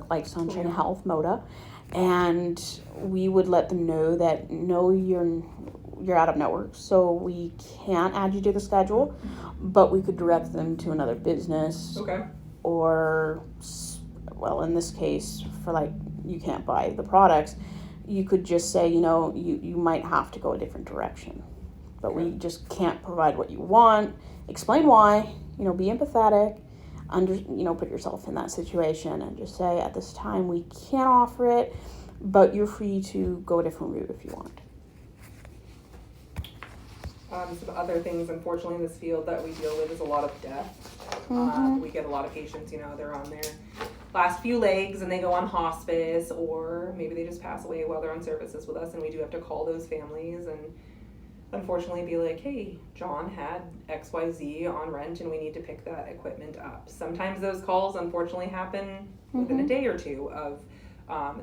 like Sunshine Health, MODA, and we would let them know that no, you're out of network, so we can't add you to the schedule, but we could direct them to another business. Okay. Or, well, in this case, for like you can't buy the products, you could just say, you might have to go a different direction, but we just can't provide what you want. Explain why. Be empathetic. Put yourself in that situation and just say, at this time we can't offer it, but you're free to go a different route if you want. Some other things, unfortunately, in this field that we deal with is a lot of death. We get a lot of patients, they're on their last few legs and they go on hospice, or maybe they just pass away while they're on services with us, and we do have to call those families and unfortunately be like, hey, John had XYZ on rent and we need to pick that equipment up. Sometimes those calls unfortunately happen within a day or two of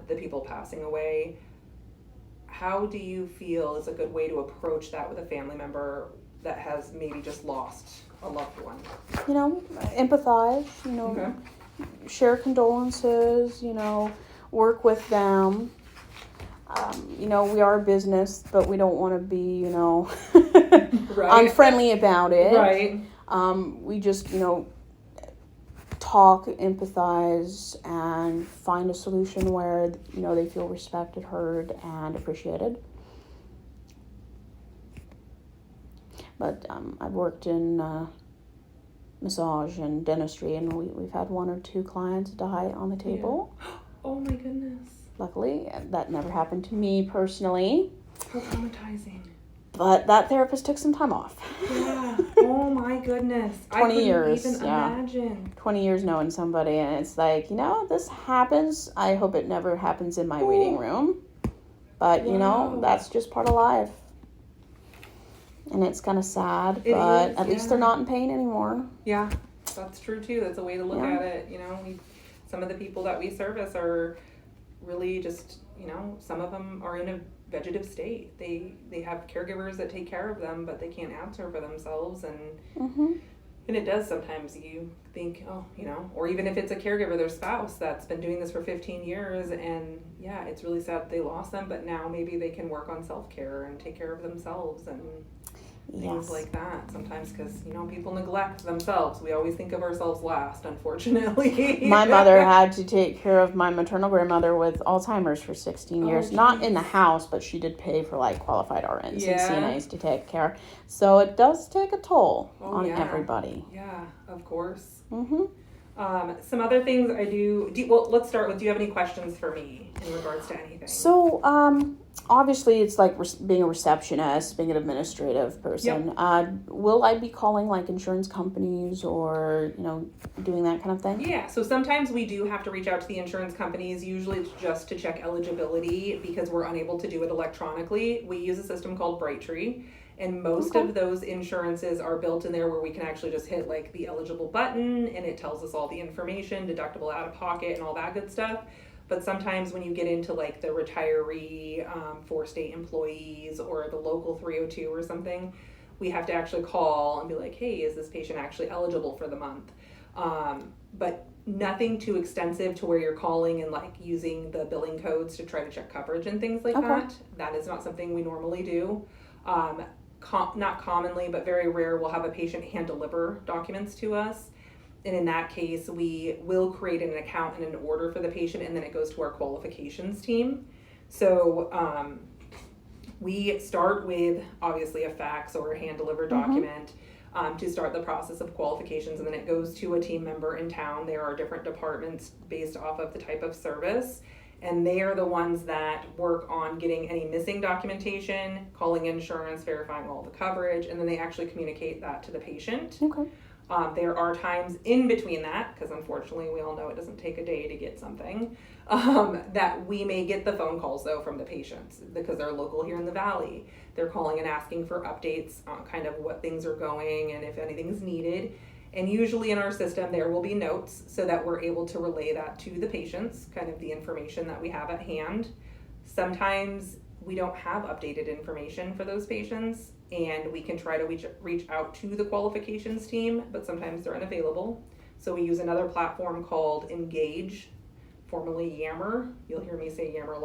the people passing away. How do you feel is a good way to approach that with a family member that has maybe just lost a loved one? Empathize, Okay. Share condolences, work with them. We are a business, but we don't want to be, Right. unfriendly about it. Right. We just, talk, empathize, and find a solution where, they feel respected, heard, and appreciated. But I've worked in massage and dentistry, and we've had 1 or 2 clients die on the table. Yeah. Oh my goodness. Luckily, that never happened to me personally. How traumatizing. But that therapist took some time off. Yeah. Oh my goodness. 20 years. Even imagine. 20 years knowing somebody, and it's like, this happens. I hope it never happens in my waiting room. But, that's just part of life. And it's kind of sad, but at least they're not in pain anymore. Yeah, that's true too. That's a way to look at it. Some of the people that we service are really just, some of them are in a vegetative state. They have caregivers that take care of them, but they can't answer for themselves, and it does sometimes. You think, or even if it's a caregiver, their spouse that's been doing this for 15 years, and yeah, it's really sad that they lost them, but now maybe they can work on self-care and take care of themselves and things like that sometimes, because people neglect themselves. We always think of ourselves last, unfortunately. My mother had to take care of my maternal grandmother with Alzheimer's for 16 years. Geez. Not in the house, but she did pay for qualified RNs and CNAs to take care. So it does take a toll on everybody. Yeah, of course. Mm-hmm. Some other things I do. Well, let's start with, do you have any questions for me in regards to anything? So, obviously it's like being a receptionist, being an administrative person. Yep. Will I be calling insurance companies or, doing that kind of thing? Yeah, so sometimes we do have to reach out to the insurance companies. Usually it's just to check eligibility because we're unable to do it electronically. We use a system called Brightree. And most of those insurances are built in there where we can actually just hit the eligible button and it tells us all the information, deductible, out of pocket, and all that good stuff. But sometimes when you get into the retiree for state employees or the local 302 or something, we have to actually call and be like, hey, is this patient actually eligible for the month? But nothing too extensive to where you're calling and using the billing codes to try to check coverage and things like that. That is not something we normally do. Not commonly, but very rare, we'll have a patient hand deliver documents to us. And in that case, we will create an account and an order for the patient, and then it goes to our qualifications team. So we start with obviously a fax or a hand delivered document to start the process of qualifications, and then it goes to a team member in town. There are different departments based off of the type of service. And they are the ones that work on getting any missing documentation, calling insurance, verifying all the coverage, and then they actually communicate that to the patient. Okay. There are times in between that, because unfortunately we all know it doesn't take a day to get something, that we may get the phone calls though from the patients because they're local here in the Valley. They're calling and asking for updates on kind of what things are going and if anything's needed. And usually in our system, there will be notes so that we're able to relay that to the patients, kind of the information that we have at hand. Sometimes we don't have updated information for those patients, and we can try to reach out to the qualifications team, but sometimes they're unavailable. So we use another platform called Engage formerly Yammer. You'll hear me say Yammer a lot.